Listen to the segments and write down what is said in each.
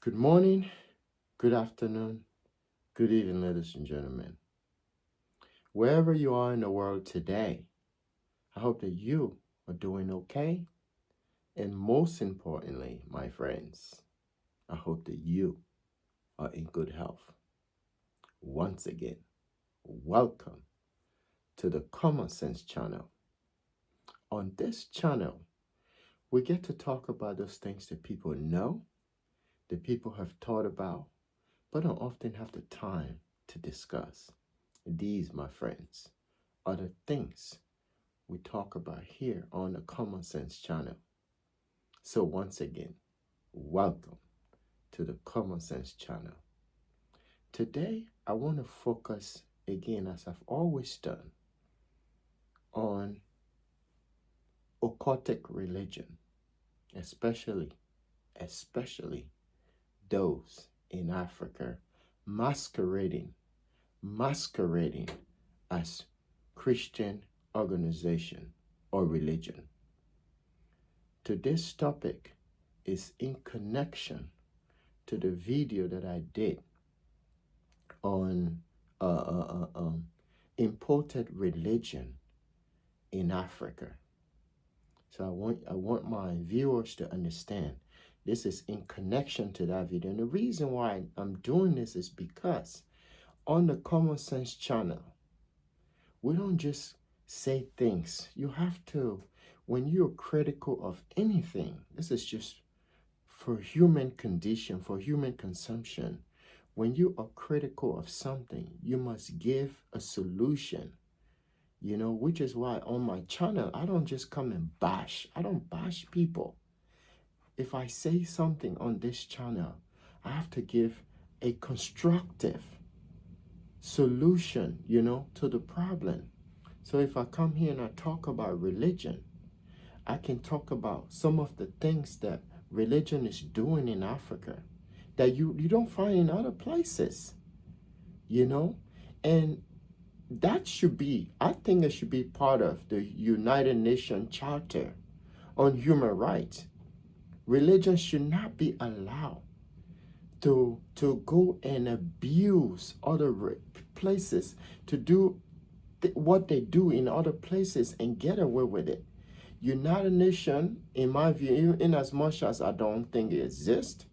Good morning, good afternoon, good evening, ladies and gentlemen. Wherever you are in the world today, I hope that you are doing okay. And most importantly, my friends, I hope that you are in good health. Once again, welcome to the Common Sense channel. On this channel, we get to talk about those things that people know, that people have thought about, but don't often have the time to discuss. These, my friends, are the things we talk about here on the Common Sense channel. So once again, welcome to the Common Sense channel. Today, I want to focus again, as I've always done, on occultic religion, especially those in Africa masquerading as Christian organization or religion. Today's topic is in connection to the video that I did on imported religion in Africa. So I want my viewers to understand this is in connection to that video. And the reason why I'm doing this is because on the Common Sense channel, we don't just say things. You have to, when you're critical of anything, this is just for human condition, for human consumption. When you are critical of something, you must give a solution, which is why on my channel, I don't just come and bash. I don't bash people. If I say something on this channel, I have to give a constructive solution, to the problem. So if I come here and I talk about religion, I can talk about some of the things that religion is doing in Africa that you don't find in other places, and that should be, I think it should be part of the United Nations Charter on Human Rights. Religion should not be allowed to go and abuse other places, to do what they do in other places and get away with it. United Nations, in my view, in as much as I don't think it exists,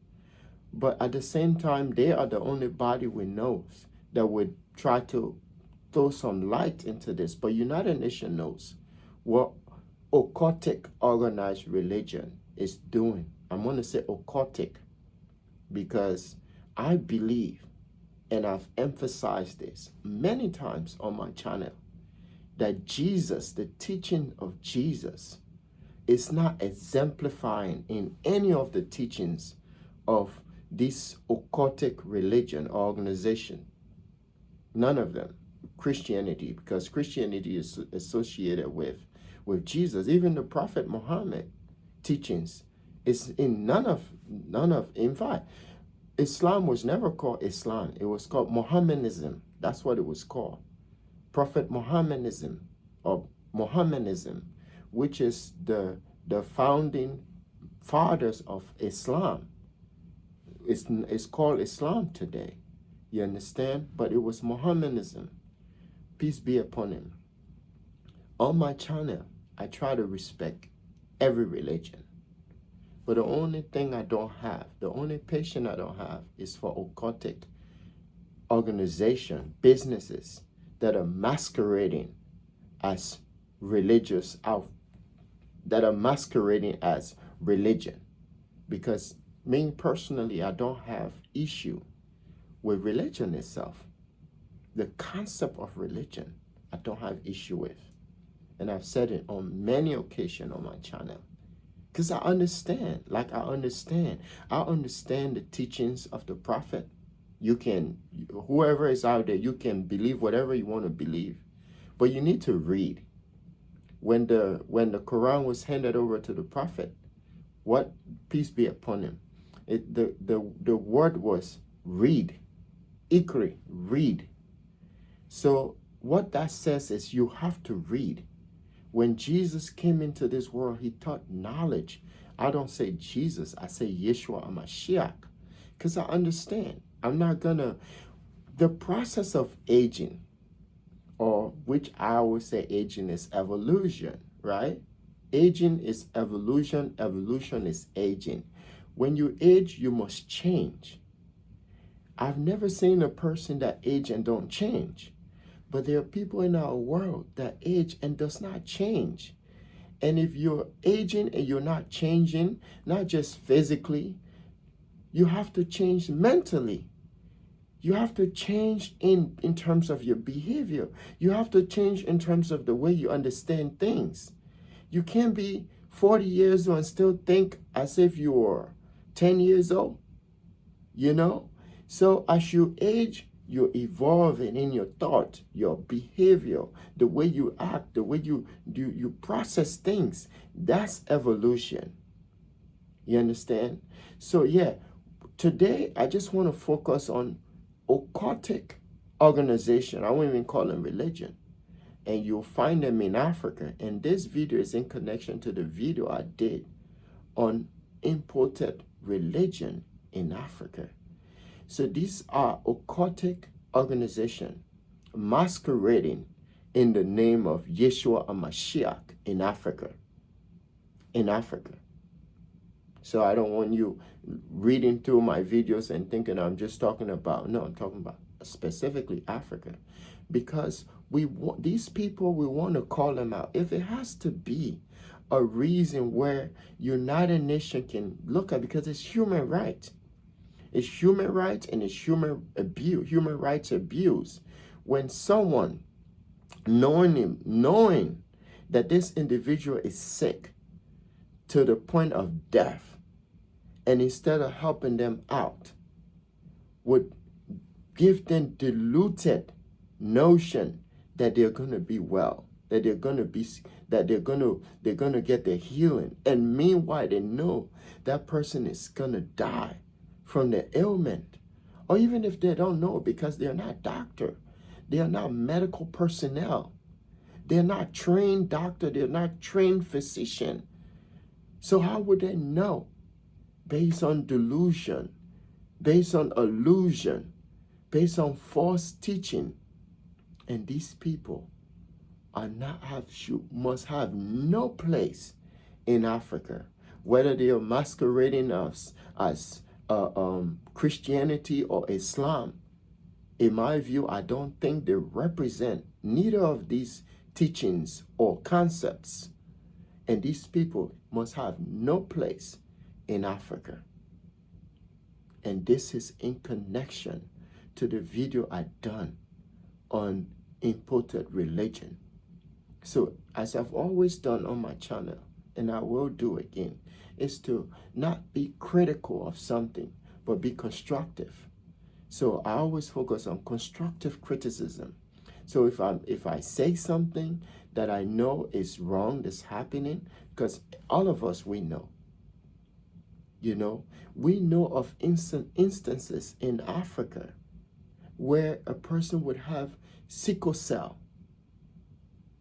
but at the same time, they are the only body we know that would try to throw some light into this. But United Nations knows what occultic organized religion is doing. I'm going to say occultic because I believe, and I've emphasized this many times on my channel, that Jesus, the teaching of Jesus, is not exemplifying in any of the teachings of this occultic religion or organization. None of them. Christianity, because Christianity is associated with Jesus. Even the Prophet Muhammad teachings is in none of, in fact, Islam was never called Islam. It was called Mohammedanism. That's what it was called. Prophet Mohammedanism, or Mohammedanism, which is the founding fathers of Islam. It's called Islam today. You understand? But it was Mohammedanism. Peace be upon him. On my channel, I try to respect every religion. But the only thing I don't have, the only patience I don't have is for occultic organization, businesses that are masquerading as religious, that are masquerading as religion. Because me personally, I don't have issue with religion itself. The concept of religion, I don't have issue with. And I've said it on many occasions on my channel. Because I understand the teachings of the prophet. You can, whoever is out there, you can believe whatever you want to believe. But you need to read. When the Quran was handed over to the prophet, what, peace be upon him, the word was read. Ikri, read. So what that says is you have to read. When Jesus came into this world, he taught knowledge. I don't say Jesus, I say Yeshua HaMashiach. Because I understand. I'm not gonna, the process of aging, or which I would say aging is evolution, right? Aging is evolution, evolution is aging. When you age, you must change. I've never seen a person that age and don't change. But there are people in our world that age and does not change. And if you're aging and you're not changing, not just physically, you have to change mentally. You have to change in terms of your behavior. You have to change in terms of the way you understand things. You can't be 40 years old and still think as if you were 10 years old, you know? So as you age, you're evolving in your thought, your behavior, the way you act, the way you process things. That's evolution. You understand? So yeah, today I just want to focus on occultic organization. I won't even call them religion. And you'll find them in Africa. And this video is in connection to the video I did on imported religion in Africa. So these are occultic organizations masquerading in the name of Yeshua HaMashiach in Africa. In Africa. So I don't want you reading through my videos and thinking I'm just talking about, no, I'm talking about specifically Africa. Because we want these people, we want to call them out. If it has to be a reason where United Nations can look at, because it's human rights. It's human rights and it's human rights abuse. When someone knowing that this individual is sick to the point of death, and instead of helping them out, would give them diluted notion that they're going to be well, that they're going to get their healing, and meanwhile they know that person is going to die from the ailment. Or even if they don't know, because they're not doctor, they are not medical personnel, they're not trained doctor, they're not trained physician. So how would they know? Based on delusion, based on illusion, based on false teaching. And these people must have no place in Africa, whether they are masquerading as Christianity or Islam. In my view, I don't think they represent neither of these teachings or concepts. And these people must have no place in Africa. And this is in connection to the video I done on imported religion. So as I've always done on my channel, and I will do again, is to not be critical of something, but be constructive. So I always focus on constructive criticism. So if I say something that I know is wrong, that's happening, because all of us, we know. You know, we know of instances in Africa where a person would have sickle cell.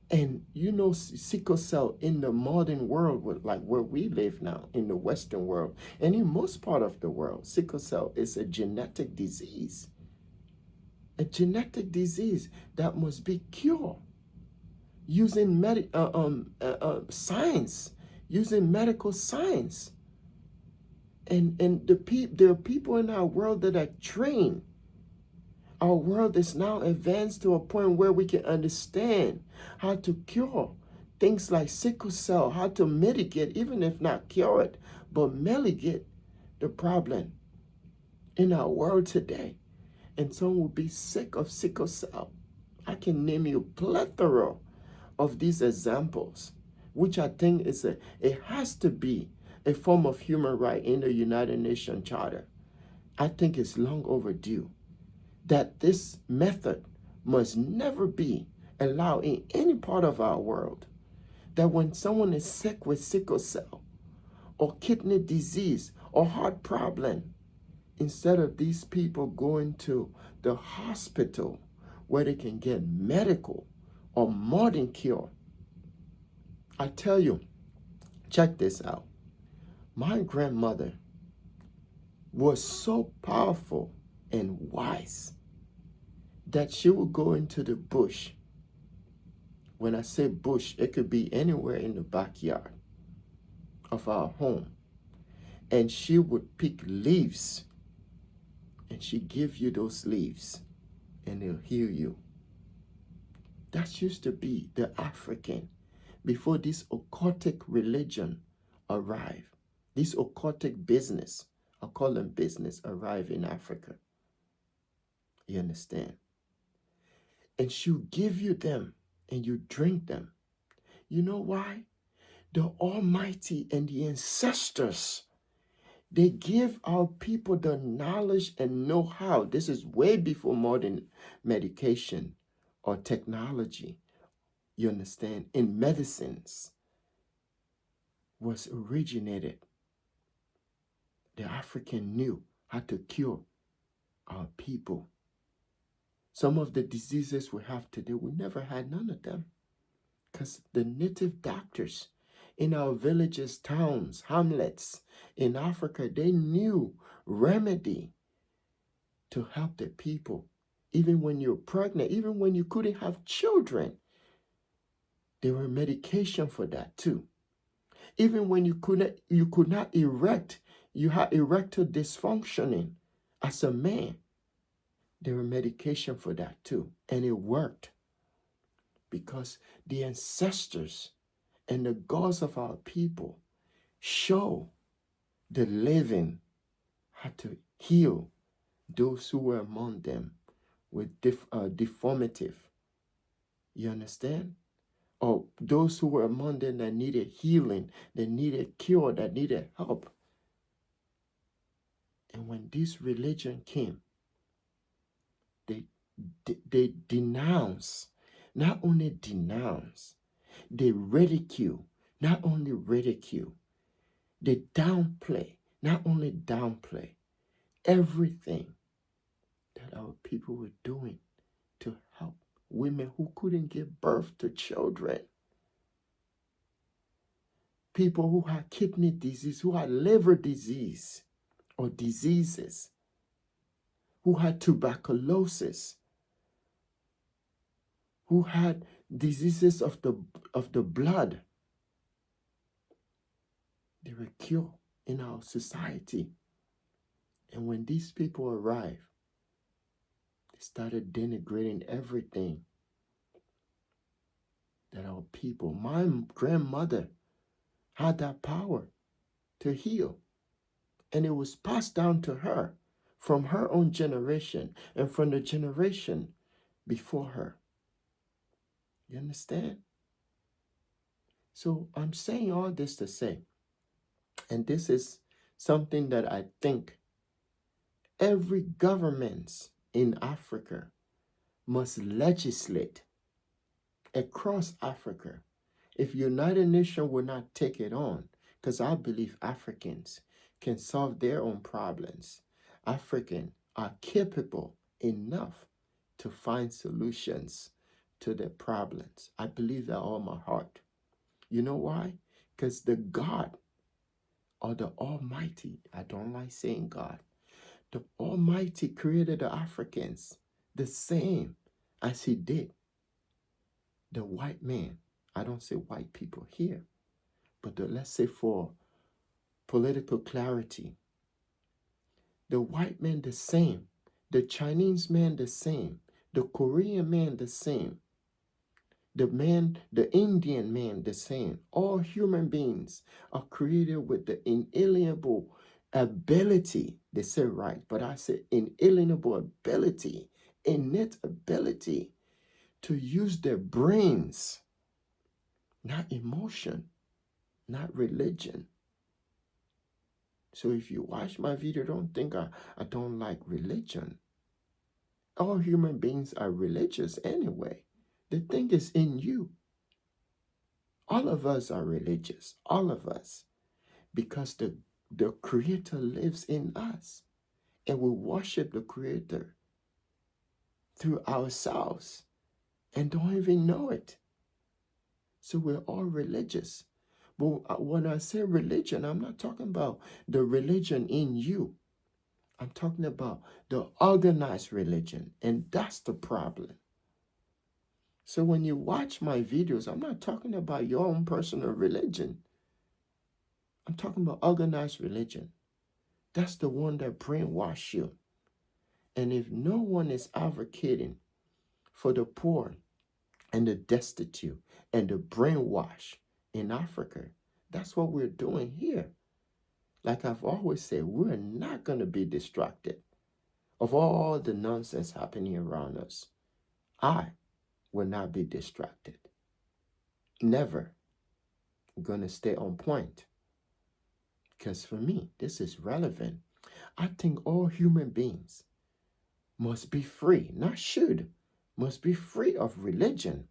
And you know, sickle cell in the modern world, like where we live now, in the Western world, and in most part of the world, sickle cell is a genetic disease. A genetic disease that must be cured using science, using medical science. And there are people in our world that are trained. Our world is now advanced to a point where we can understand how to cure things like sickle cell, how to mitigate, even if not cure it, but mitigate the problem in our world today. And someone will be sick of sickle cell. I can name you a plethora of these examples, which I think it has to be a form of human right in the United Nations Charter. I think it's long overdue that this method must never be allowed in any part of our world. That when someone is sick with sickle cell or kidney disease or heart problem, instead of these people going to the hospital where they can get medical or modern cure. I tell you, check this out. My grandmother was so powerful and wise that she would go into the bush. When I say bush, it could be anywhere in the backyard of our home. And she would pick leaves and she give you those leaves and it'll heal you. That used to be the African before this occultic religion arrived. This occultic business, I call them business, arrived in Africa. You understand? And she'll give you them and you drink them. You know why? The Almighty and the ancestors, they give our people the knowledge and know-how. This is way before modern medication or technology. You understand? In medicines was originated. The African knew how to cure our people. Some of the diseases we have today, we never had none of them. Because the native doctors in our villages, towns, hamlets in Africa, they knew remedy to help the people. Even when you're pregnant, even when you couldn't have children, there were medication for that too. Even when you could not erect, you had erectile dysfunctioning as a man, there were medication for that too. And it worked because the ancestors and the gods of our people show the living how to heal those who were among them with deformity. You understand? Or those who were among them that needed healing, that needed cure, that needed help. And when this religion came, they denounce, not only denounce, they ridicule, not only ridicule, they downplay, not only downplay everything that our people were doing to help women who couldn't give birth to children. People who had kidney disease, who had liver disease or diseases, who had tuberculosis, who had diseases of the blood. They were cured in our society. And when these people arrived, they started denigrating everything that our people, my grandmother had that power to heal. And it was passed down to her from her own generation and from the generation before her. You understand? So I'm saying all this to say, and this is something that I think every government in Africa must legislate across Africa. If United Nations will not take it on, because I believe Africans can solve their own problems. Africans are capable enough to find solutions to their problems. I believe that all my heart. You know why? Because the God or the Almighty, I don't like saying God, the Almighty created the Africans the same as He did the white man. I don't say white people here, but let's say for political clarity, the white man the same, the Chinese man the same, the Korean man the same, the Indian man the same. All human beings are created with the inalienable ability. They say right, but I say inalienable ability, innate ability to use their brains, not emotion, not religion. So if you watch my video, don't think I don't like religion. All human beings are religious anyway. The thing is in you. All of us are religious. All of us. Because the Creator lives in us. And we worship the Creator through ourselves and don't even know it. So we're all religious. But when I say religion, I'm not talking about the religion in you. I'm talking about the organized religion, and that's the problem. So when you watch my videos, I'm not talking about your own personal religion. I'm talking about organized religion. That's the one that brainwash you. And if no one is advocating for the poor and the destitute and the brainwash in Africa, that's what we're doing here. Like I've always said, we're not going to be distracted of all the nonsense happening around us. I will not be distracted. Never. I'm going to stay on point. Because for me, this is relevant. I think all human beings must be free, not should, must be free of religion,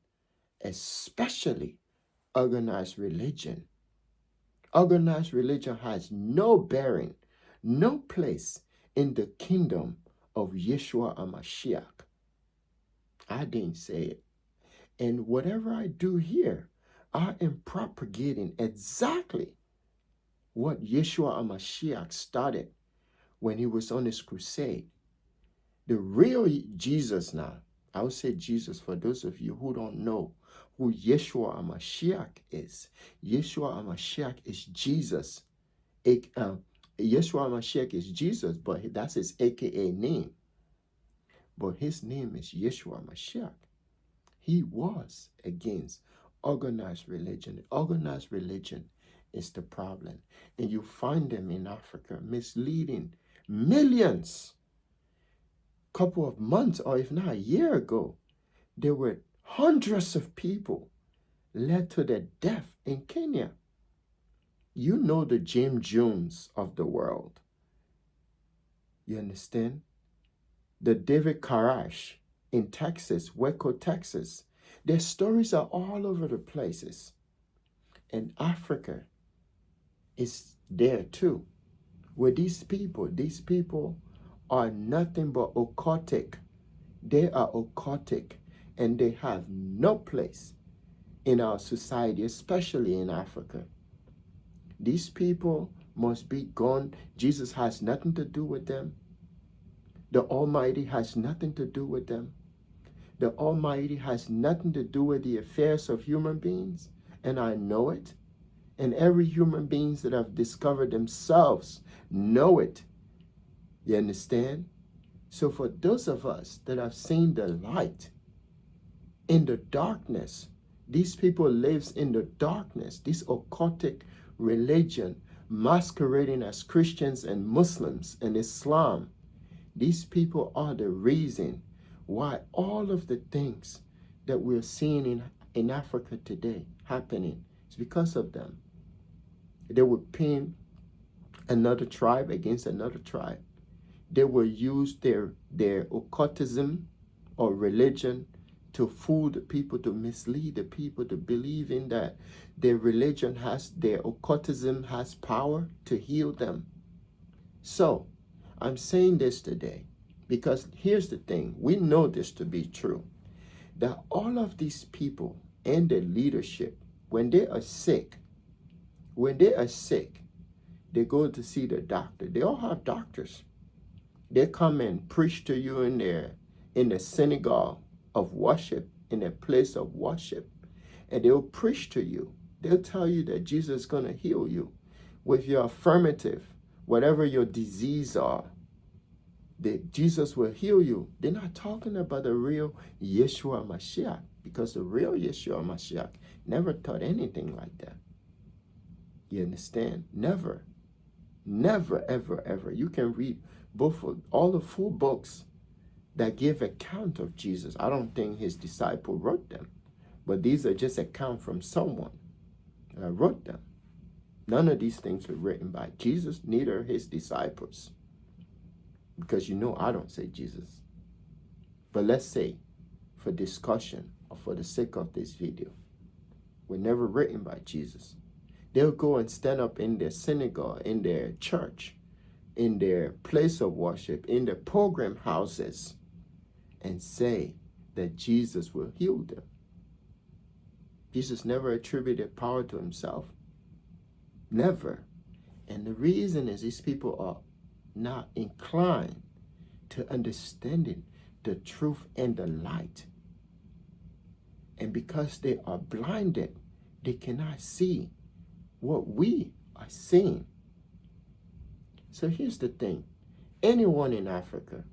especially organized religion. Organized religion has no bearing, no place in the kingdom of Yeshua HaMashiach. I didn't say it. And whatever I do here, I am propagating exactly what Yeshua HaMashiach started when he was on his crusade. The real Jesus now, I would say Jesus for those of you who don't know who Yeshua HaMashiach is. Yeshua HaMashiach is Jesus. Yeshua HaMashiach is Jesus, but that's his AKA name. But his name is Yeshua HaMashiach. He was against organized religion. Organized religion is the problem. And you find them in Africa misleading millions. Couple of months or if not a year ago, there were hundreds of people led to their death in Kenya. You know the Jim Jones of the world. You understand? The David Koresh in Texas, Waco, Texas. Their stories are all over the places. And Africa is there too. Where these people are nothing but occultic. They are occultic and they have no place in our society, especially in Africa. These people must be gone. Jesus has nothing to do with them. The Almighty has nothing to do with them. The Almighty has nothing to do with the affairs of human beings, and I know it. And every human beings that have discovered themselves know it. You understand? So for those of us that have seen the light in the darkness, these people lives in the darkness, this occultic religion masquerading as Christians and Muslims and Islam. These people are the reason why all of the things that we're seeing in Africa today happening. It's because of them. They would pin another tribe against another tribe. They will use their occultism or religion to fool the people, to mislead the people, to believe in that their religion their occultism has power to heal them. So, I'm saying this today because here's the thing. We know this to be true. That all of these people and their leadership, when they are sick, they go to see the doctor. They all have doctors. They come and preach to you in the synagogue of worship, in a place of worship. And they'll preach to you. They'll tell you that Jesus is going to heal you with your affirmative, whatever your disease are, that Jesus will heal you. They're not talking about the real Yeshua Mashiach, because the real Yeshua Mashiach never taught anything like that. You understand? Never. Never, ever, ever. You can read all the full books that give account of Jesus. I don't think his disciple wrote them, but these are just account from someone that wrote them. None of these things were written by Jesus, neither his disciples. Because you know I don't say Jesus. But let's say, for discussion or for the sake of this video, were never written by Jesus. They'll go and stand up in their synagogue, in their church, in their place of worship, in their program houses, and say that Jesus will heal them. Jesus never attributed power to himself. Never. And the reason is these people are not inclined to understanding the truth and the light. And because they are blinded, they cannot see what we are seeing. So here's the thing. Anyone in Africa,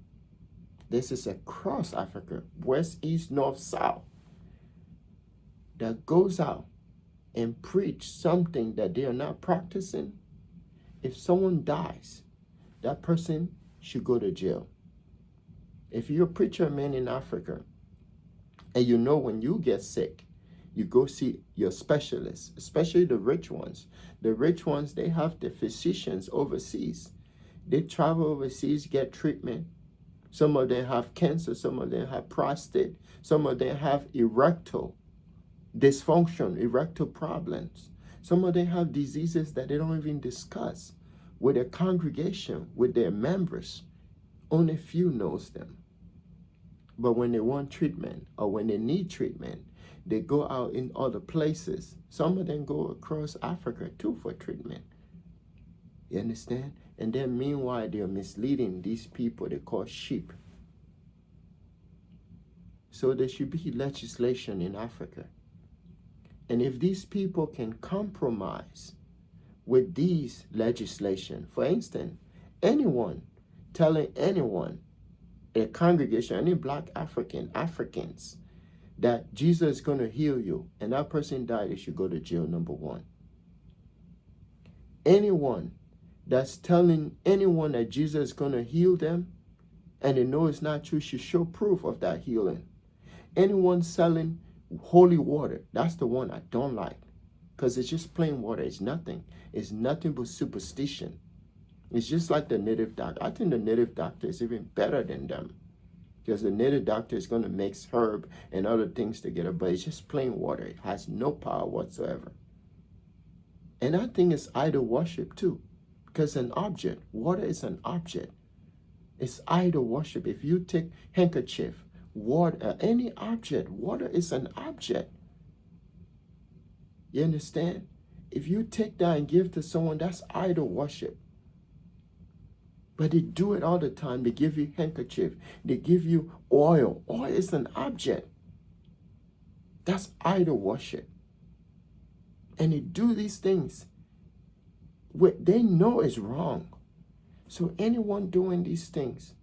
this is across Africa, west, east, north, south, that goes out and preach something that they are not practicing, if someone dies, that person should go to jail. If you're a preacher man in Africa, and you know when you get sick, you go see your specialists, especially the rich ones. The rich ones, they have the physicians overseas. They travel overseas, get treatment. Some of them have cancer, some of them have prostate, some of them have erectile dysfunction, erectile problems. Some of them have diseases that they don't even discuss with their congregation, with their members. Only few knows them. But when they want treatment or when they need treatment, they go out in other places. Some of them go across Africa too for treatment. You understand? And then meanwhile, they're misleading these people they call sheep. So there should be legislation in Africa. And if these people can compromise with these legislation, for instance, anyone telling anyone, a congregation, any black Africans, that Jesus is going to heal you, and that person died, they should go to jail, number one. Anyone that's telling anyone that Jesus is going to heal them, and they know it's not true, should show proof of that healing. Anyone selling holy water, that's the one I don't like, because it's just plain water. It's nothing but superstition. It's just like the native doctor. I think the native doctor is even better than them, because the native doctor is going to mix herb and other things together, but it's just plain water. It has no power whatsoever. And I think it's idol worship too, because an object, water is an object. It's idol worship. If you take handkerchief, water, any object, water is an object. You understand? If you take that and give to someone, that's idol worship. But they do it all the time. They give you handkerchief. They give you oil. Oil is an object. That's idol worship. And they do these things. They know it's wrong. So anyone doing these things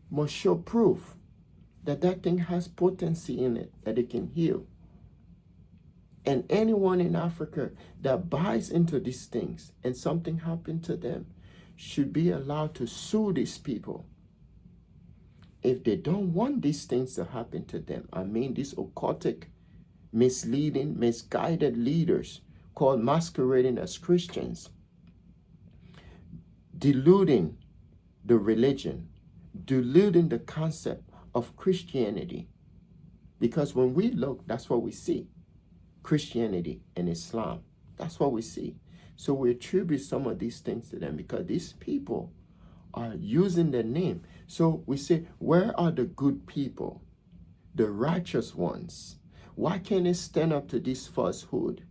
must show proof that that thing has potency in it, that it can heal. And anyone in Africa that buys into these things and something happened to them should be allowed to sue these people. If they don't want these things to happen to them, I mean these occultic, misleading, misguided leaders called masquerading as Christians, deluding the religion, deluding the concept of Christianity. Because when we look, that's what we see. Christianity and Islam. That's what we see. So we attribute some of these things to them because these people are using their name. So we say, where are the good people? The righteous ones? Why can't they stand up to this falsehood?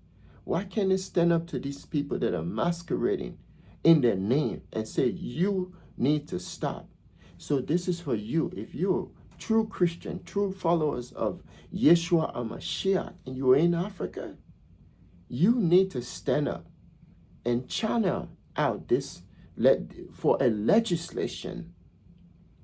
Why can't they stand up to these people that are masquerading in their name and say, you need to stop? So this is for you. If you're true Christian, true followers of Yeshua HaMashiach, and you're in Africa, you need to stand up and channel out this for a legislation.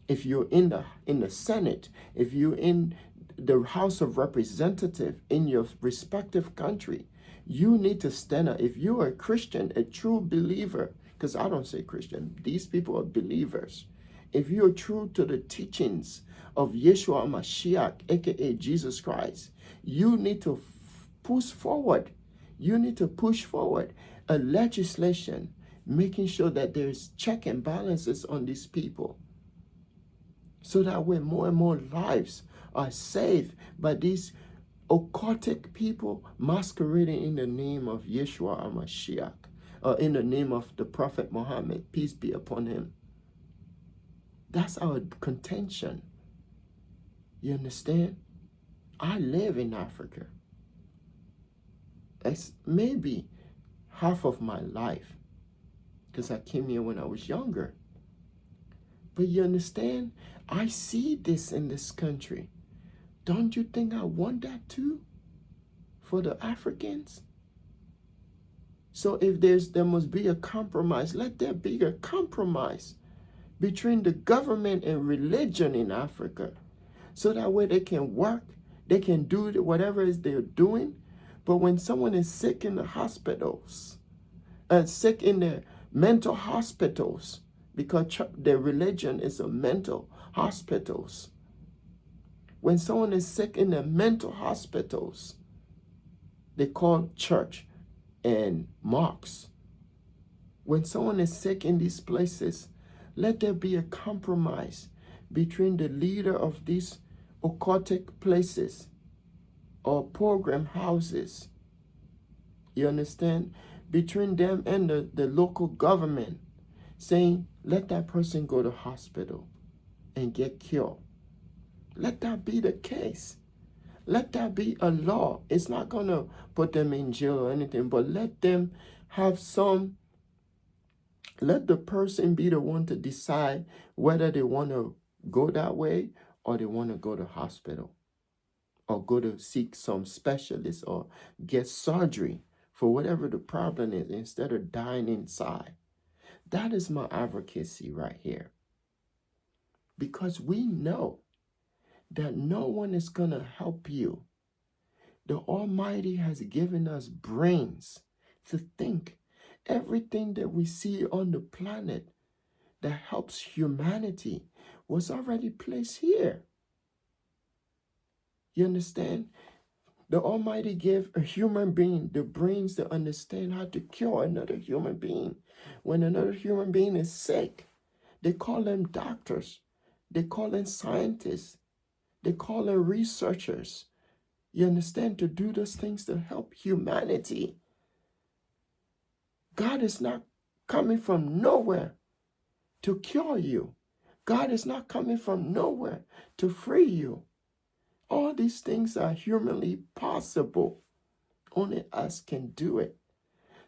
If you're in the Senate, if you're in the House of Representatives in your respective country, you need to stand up. If you're a Christian, a true believer, because I don't say Christian, these people are believers. If you're true to the teachings of Yeshua HaMashiach, aka Jesus Christ, you need to push forward. You need to push forward a legislation making sure that there's check and balances on these people, so that way more and more lives are saved by these occultic people masquerading in the name of Yeshua HaMashiach, or in the name of the Prophet Muhammad, peace be upon him. That's our contention. You understand? I live in Africa. It's maybe half of my life, because I came here when I was younger. But you understand? I see this in this country. Don't you think I want that too? For the Africans? So if there must be a compromise, let there be a compromise between the government and religion in Africa. So that way they can work, they can do whatever it is they're doing. But when someone is sick in the hospitals, sick in the mental hospitals, because their religion is a mental hospitals. When someone is sick in the mental hospitals, they call church and mosques. When someone is sick in these places, let there be a compromise between the leader of these occultic places or program houses. You understand? Between them and the local government, saying, let that person go to hospital and get cured. Let that be the case. Let that be a law. It's not going to put them in jail or anything, but let them have let the person be the one to decide whether they want to go that way or they want to go to hospital or go to seek some specialist or get surgery for whatever the problem is instead of dying inside. That is my advocacy right here. Because we know that no one is going to help you. The Almighty has given us brains to think. Everything that we see on the planet that helps humanity was already placed here. You understand? The Almighty gave a human being the brains to understand how to cure another human being. When another human being is sick, they call them doctors. They call them scientists. They call them researchers. You understand? To do those things to help humanity. God is not coming from nowhere to cure you. God is not coming from nowhere to free you. All these things are humanly possible. Only us can do it.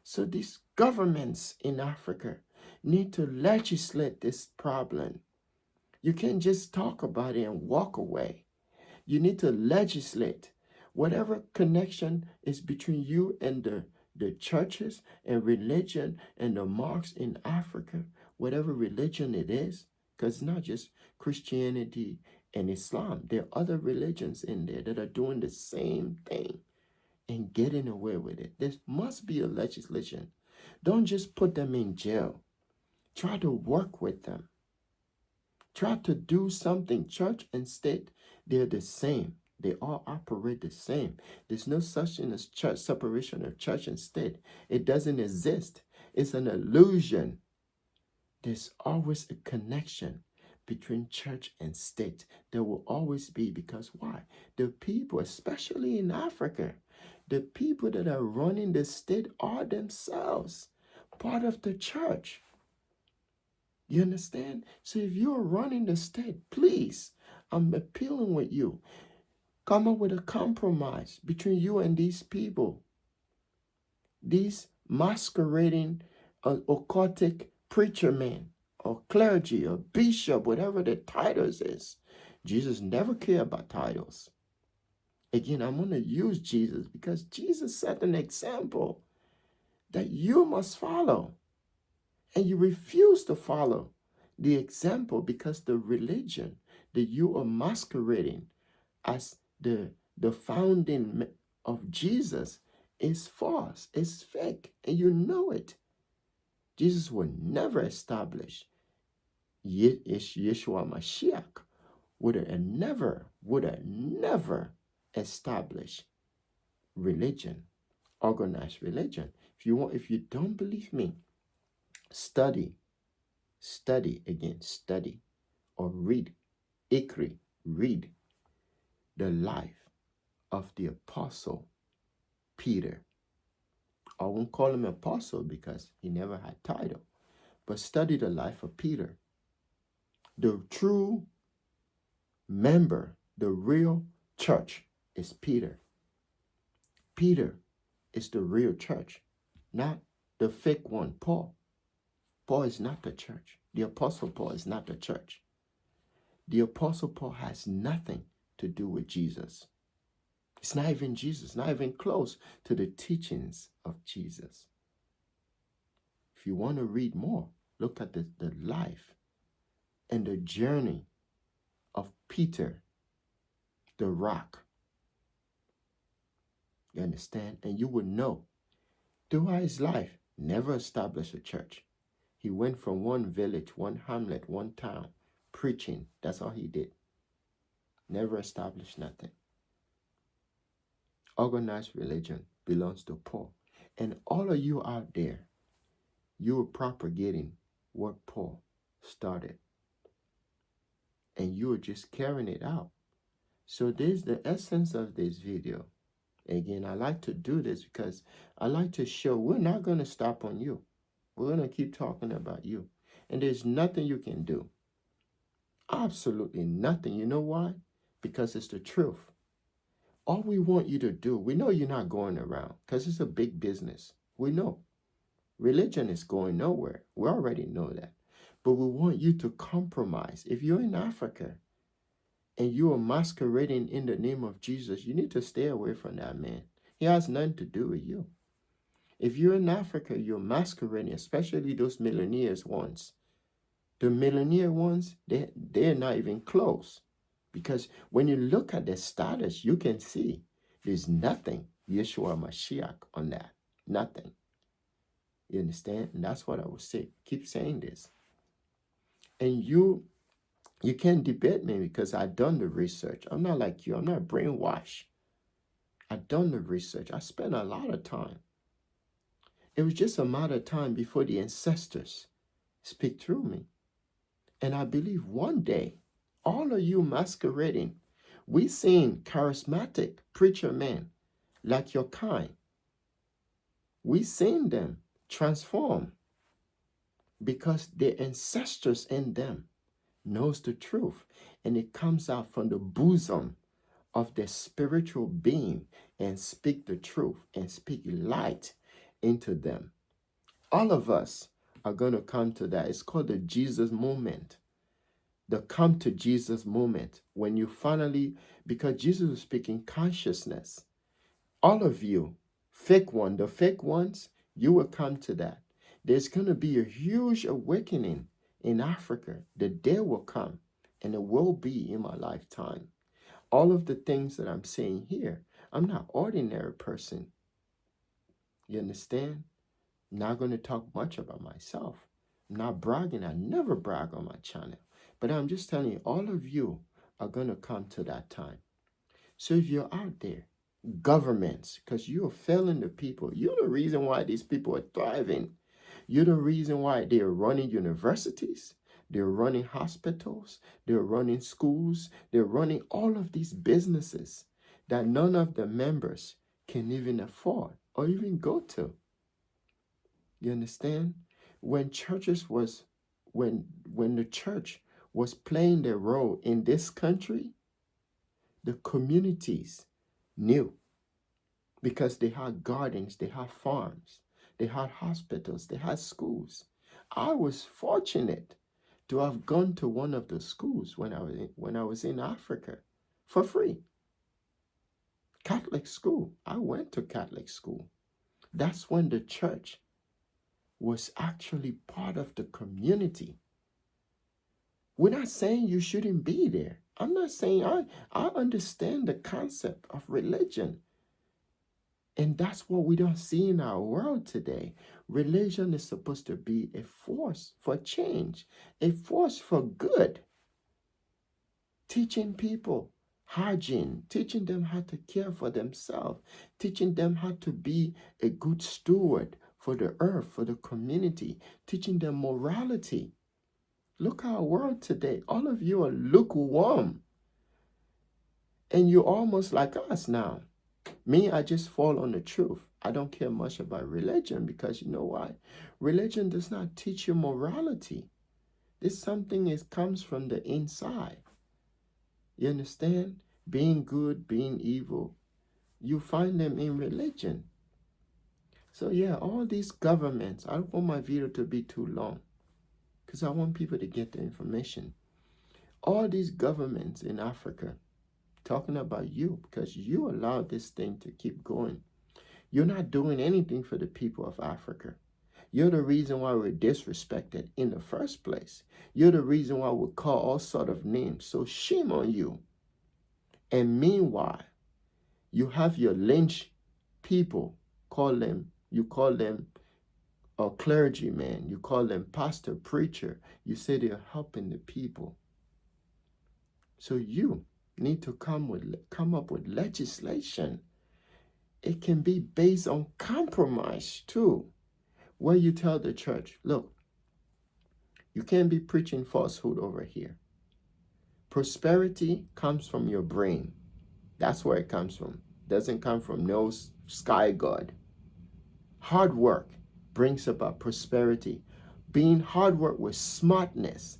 So these governments in Africa need to legislate this problem. You can't just talk about it and walk away. You need to legislate. Whatever connection is between you and the churches and religion and the mosques in Africa, whatever religion it is, because it's not just Christianity and Islam. There are other religions in there that are doing the same thing and getting away with it. There must be a legislation. Don't just put them in jail. Try to work with them. Try to do something. Church and state, they're the same. They all operate the same. There's no such thing as church separation of church and state. It doesn't exist. It's an illusion. There's always a connection between church and state. There will always be, because why? The people, especially in Africa, the people that are running the state are themselves part of the church. You understand? So if you're running the state, please, I'm appealing with you. Come up with a compromise between you and these people. These masquerading occultic preacher men or clergy or bishop, whatever the titles is. Jesus never cared about titles. Again, I'm going to use Jesus because Jesus set an example that you must follow. And you refuse to follow the example because the religion that you are masquerading as the founding of Jesus is false, it's fake, and you know it. Jesus will never establish, Yeshua Mashiach would have never established religion, organized religion. If you don't believe me, study or read Ikri, read the life of the apostle Peter. I won't call him apostle because he never had title, but study the life of Peter. The true member, the real church is Peter. Peter is the real church, not the fake one, Paul. Paul is not the church. The apostle Paul is not the church. The Apostle Paul has nothing to do with Jesus. It's not even Jesus, not even close to the teachings of Jesus. If you want to read more, look at the life and the journey of Peter, the rock. You understand? And you would know throughout his life, never established a church. He went from one village, one hamlet, one town, preaching. That's all he did. Never established nothing. Organized religion belongs to Paul. And all of you out there, you are propagating what Paul started. And you are just carrying it out. So this is the essence of this video. Again, I like to do this because I like to show we're not going to stop on you. We're going to keep talking about you. And there's nothing you can do. Absolutely nothing. You know why? Because it's the truth. All we want you to do, we know you're not going around because it's a big business. We know. Religion is going nowhere. We already know that. But we want you to compromise. If you're in Africa and you are masquerading in the name of Jesus, you need to stay away from that man. He has nothing to do with you. If you're in Africa, you're masquerading, especially those millionaires ones. The millionaire ones, they're not even close. Because when you look at their status, you can see there's nothing Yeshua Mashiach on that. Nothing. You understand? And that's what I would say. Keep saying this. And you can't debate me because I've done the research. I'm not like you. I'm not brainwashed. I've done the research. I spent a lot of time. It was just a matter of time before the ancestors speak through me. And I believe one day, all of you masquerading, we seen charismatic preacher men like your kind. We seen them transform because their ancestors in them knows the truth, and it comes out from the bosom of their spiritual being and speak the truth and speak light into them. All of us are going to come to that. It's called the Jesus moment. The come to Jesus moment, when you finally, because Jesus was speaking consciousness. All of you, the fake ones, you will come to that. There's going to be a huge awakening in Africa. The day will come, and it will be in my lifetime. All of the things that I'm saying here, I'm not an ordinary person. You understand? I'm not going to talk much about myself. I'm not bragging. I never brag on my channel. But I'm just telling you, all of you are going to come to that time. So if you're out there, governments, because you're failing the people, you're the reason why these people are thriving. You're the reason why they're running universities, they're running hospitals, they're running schools, they're running all of these businesses that none of the members can even afford or even go to. You understand? When the church was playing their role in this country, the communities knew because they had gardens, they had farms, they had hospitals, they had schools. I was fortunate to have gone to one of the schools when I was in Africa for free. Catholic school. I went to Catholic school. That's when the church was actually part of the community. We're not saying you shouldn't be there. I'm not saying I understand the concept of religion. And that's what we don't see in our world today. Religion is supposed to be a force for change, a force for good. Teaching people hygiene, teaching them how to care for themselves, teaching them how to be a good steward for the earth, for the community, teaching them morality. Look at our world today. All of you are lukewarm. And you're almost like us now. Me, I just fall on the truth. I don't care much about religion because you know why? Religion does not teach you morality. This something comes from the inside. You understand? Being good, being evil. You find them in religion. So yeah, all these governments, I don't want my video to be too long because I want people to get the information. All these governments in Africa talking about you because you allowed this thing to keep going. You're not doing anything for the people of Africa. You're the reason why we're disrespected in the first place. You're the reason why we call all sort of names. So shame on you. And meanwhile, you have your lynch people, you call them a clergyman, you call them pastor, preacher. You say they're helping the people. So you need to come up with legislation. It can be based on compromise too, where you tell the church, look, you can't be preaching falsehood over here. Prosperity comes from your brain. That's where it comes from. It doesn't come from no sky god. Hard work brings about prosperity. Being hard work with smartness,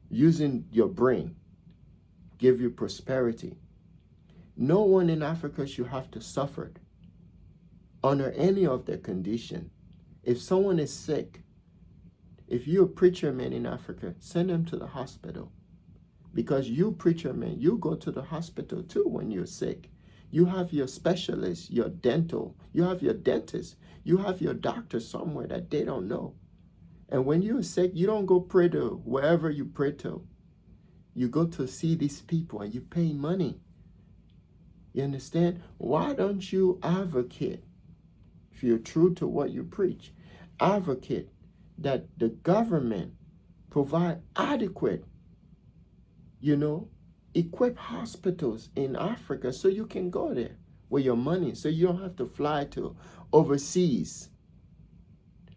using your brain, give you prosperity. No one in Africa should have to suffer under any of their condition. If someone is sick, if you're a preacher man in Africa, send them to the hospital. Because you preacher man, you go to the hospital too when you're sick. You have your specialist, your dental, you have your dentist, you have your doctor somewhere that they don't know. And when you're sick, you don't go pray to wherever you pray to. You go to see these people and you pay money. You understand? Why don't you advocate, if you're true to what you preach, advocate that the government provide adequate, equip hospitals in Africa so you can go there with your money, so you don't have to fly to overseas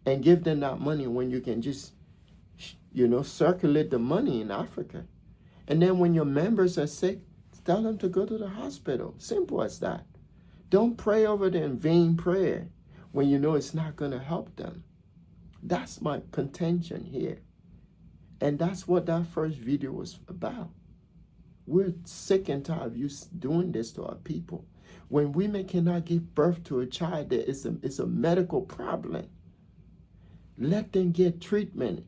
and give them that money when you can just, circulate the money in Africa. And then when your members are sick, tell them to go to the hospital. Simple as that. Don't pray over them in vain prayer when you know it's not going to help them. That's my contention here. And that's what that first video was about. We're sick and tired of you doing this to our people. When women cannot give birth to a child, it's a medical problem. Let them get treatment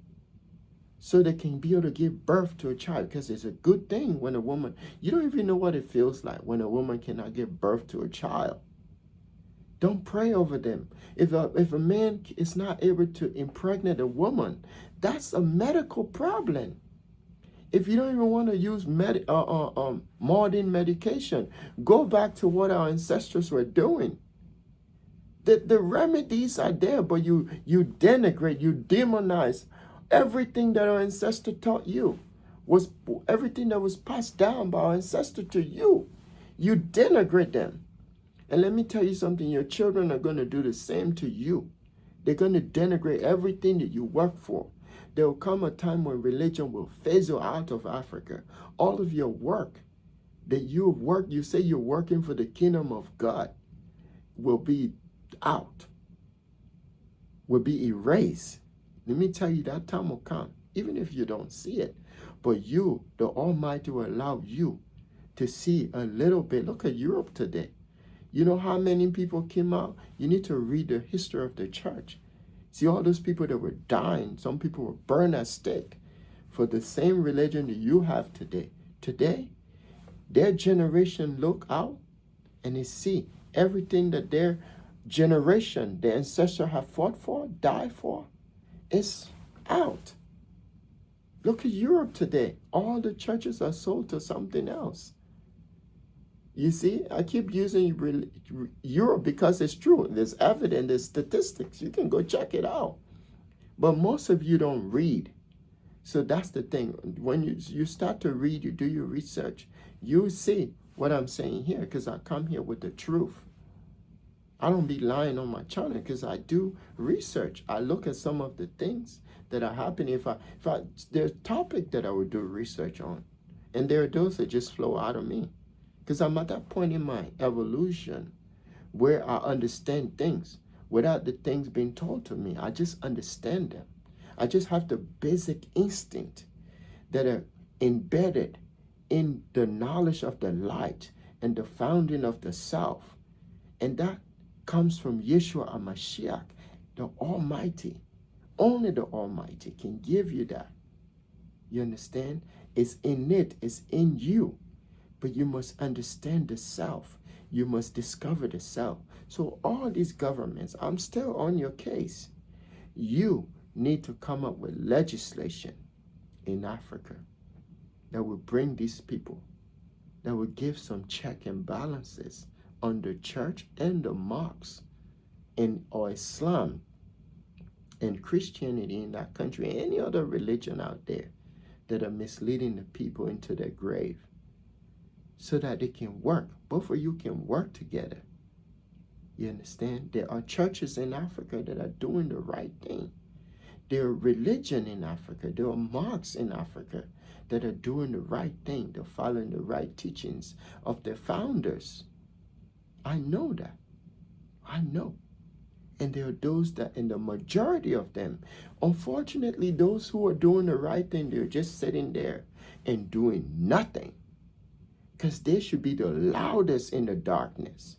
so they can be able to give birth to a child, because it's a good thing when a woman, you don't even know what it feels like when a woman cannot give birth to a child. Don't pray over them. If a man is not able to impregnate a woman, that's a medical problem. If you don't even want to use modern medication, go back to what our ancestors were doing. The remedies are there, but you denigrate, you demonize everything that our ancestor taught you. Was everything that was passed down by our ancestor to you. You denigrate them. And let me tell you something, your children are going to do the same to you. They're going to denigrate everything that you work for. There will come a time when religion will fizzle out of Africa. All of your work that you say you're working for the kingdom of God, will be out, will be erased. Let me tell you, that time will come, even if you don't see it. But you, the Almighty, will allow you to see a little bit. Look at Europe today. You know how many people came out? You need to read the history of the church. See all those people that were dying. Some people were burned at stake for the same religion that you have today. Today, their generation look out and they see everything that their generation, their ancestors have fought for, died for, is out. Look at Europe today. All the churches are sold to something else. You see, I keep using Europe because it's true. There's evidence, there's statistics. You can go check it out. But most of you don't read. So that's the thing. When you start to read, you do your research, you see what I'm saying here, because I come here with the truth. I don't be lying on my channel because I do research. I look at some of the things that are happening. There's a topic that I would do research on. And there are those that just flow out of me. Because I'm at that point in my evolution where I understand things without the things being told to me. I just understand them. I just have the basic instinct that are embedded in the knowledge of the light and the founding of the self. And that comes from Yeshua HaMashiach, the Almighty. Only the Almighty can give you that. You understand? It's innate, it's in you. But you must understand the self. You must discover the self. So all these governments, I'm still on your case. You need to come up with legislation in Africa that will bring these people, that will give some check and balances on the church and the mosques and or Islam and Christianity in that country, and any other religion out there that are misleading the people into their grave, so that they can work. Both of you can work together. You understand? There are churches in Africa that are doing the right thing. There are religion in Africa. There are mosques in Africa that are doing the right thing. They're following the right teachings of their founders. I know that. I know. And there are those that, and the majority of them, unfortunately, those who are doing the right thing, they're just sitting there and doing nothing. Because they should be the loudest in the darkness,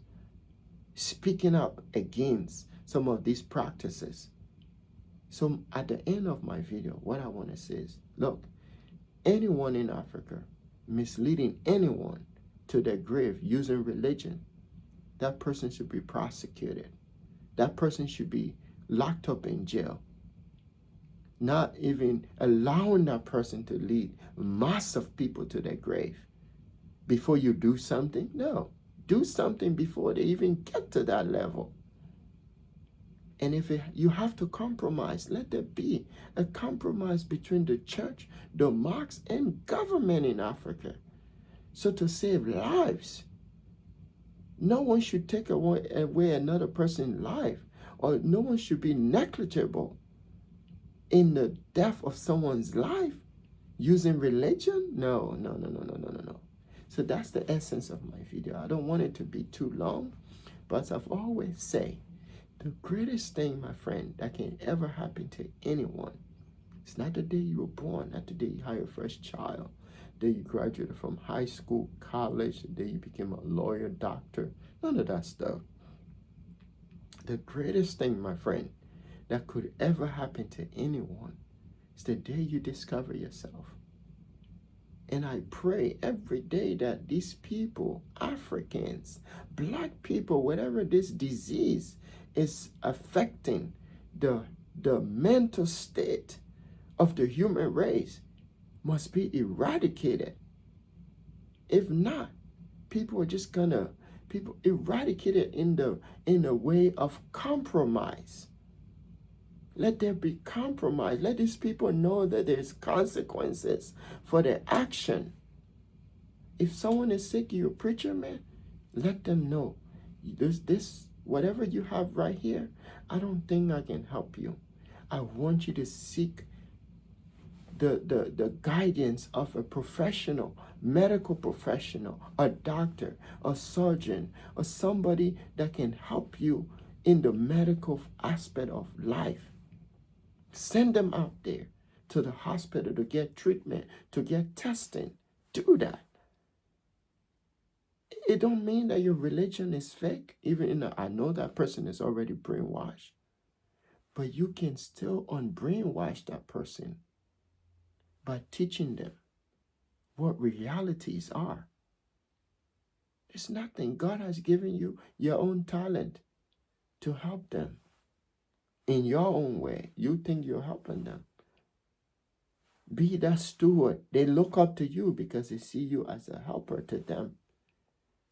speaking up against some of these practices. So at the end of my video, what I want to say is, look, anyone in Africa misleading anyone to their grave using religion, that person should be prosecuted. That person should be locked up in jail. Not even allowing that person to lead mass of people to their grave. Before you do something, no. Do something before they even get to that level. And if you have to compromise, let there be a compromise between the church, the mosques, and government in Africa. So to save lives, no one should take away another person's life, or no one should be negligible in the death of someone's life using religion. No. So that's the essence of my video. I don't want it to be too long, but I've always say, the greatest thing, my friend, that can ever happen to anyone, it's not the day you were born, not the day you had your first child, the day you graduated from high school, college, the day you became a lawyer, doctor, none of that stuff. The greatest thing, my friend, that could ever happen to anyone is the day you discover yourself. And I pray every day that these people, Africans, black people, whatever this disease is affecting the mental state of the human race, must be eradicated. If not, people are just gonna eradicate it in a way of compromise. Let there be compromise. Let these people know that there's consequences for their action. If someone is sick, you're a preacher, man, let them know. This whatever you have right here, I don't think I can help you. I want you to seek the guidance of a professional, medical professional, a doctor, a surgeon, or somebody that can help you in the medical aspect of life. Send them out there to the hospital to get treatment, to get testing. Do that. It don't mean that your religion is fake. Even I know that person is already brainwashed. But you can still unbrainwash that person by teaching them what realities are. There's nothing. God has given you your own talent to help them in your own way. You think you're helping them. Be that steward. They look up to you because they see you as a helper to them.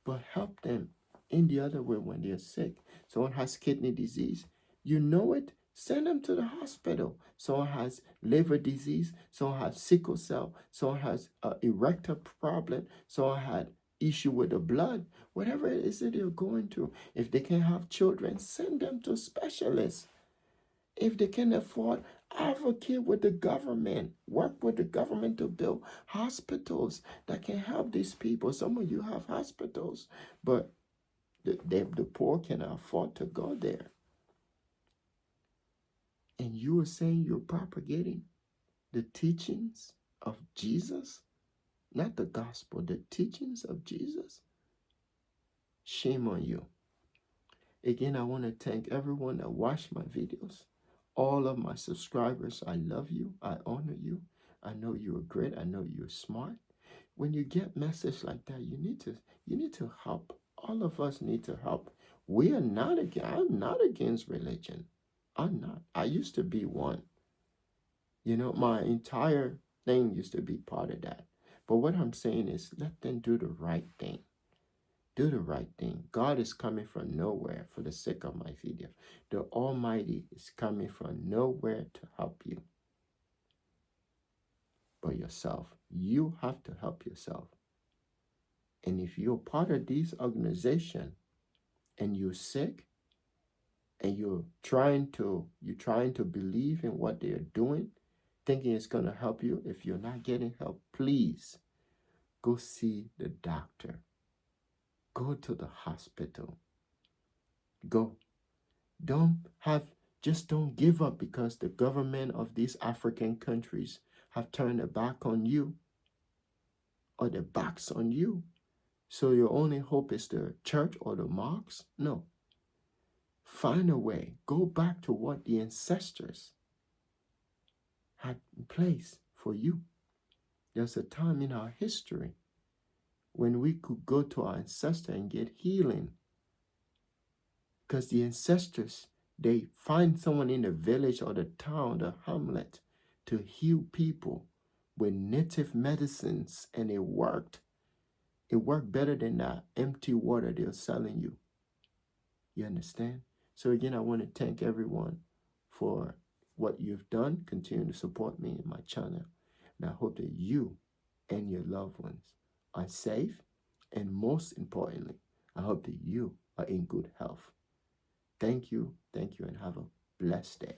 But help them in the other way when they're sick. Someone has kidney disease. You know it. Send them to the hospital. Someone has liver disease. Someone has sickle cell. Someone has an erector problem. Someone had issue with the blood. Whatever it is that they're going through. If they can have children, send them to specialists. If they can afford, advocate with the government. Work with the government to build hospitals that can help these people. Some of you have hospitals, but the poor cannot afford to go there. And you are saying you're propagating the teachings of Jesus, not the gospel, the teachings of Jesus. Shame on you. Again, I want to thank everyone that watched my videos. All of my subscribers, I love you. I honor you. I know you're great. I know you're smart. When you get message like that, you need to help. All of us need to help. We are not against. I'm not against religion. I'm not. I used to be one. My entire thing used to be part of that. But what I'm saying is, let them do the right thing. Do the right thing. God is coming from nowhere for the sake of my video. The Almighty is coming from nowhere to help you but yourself. You have to help yourself. And if you're part of this organization and you're sick and you're trying to believe in what they're doing, thinking it's going to help you, if you're not getting help, please go see the doctor. Go to the hospital. Go. Don't give up because the government of these African countries have turned their back on you or their backs on you. So your only hope is the church or the mosques? No. Find a way. Go back to what the ancestors had in place for you. There's a time in our history when we could go to our ancestor and get healing. Because the ancestors, they find someone in the village or the town, the hamlet, to heal people with native medicines, and it worked. It worked better than that empty water they're selling you. You understand? So again, I want to thank everyone for what you've done. Continue to support me in my channel. And I hope that you and your loved ones are safe. And most importantly, I hope that you are in good health. Thank you, and have a blessed day.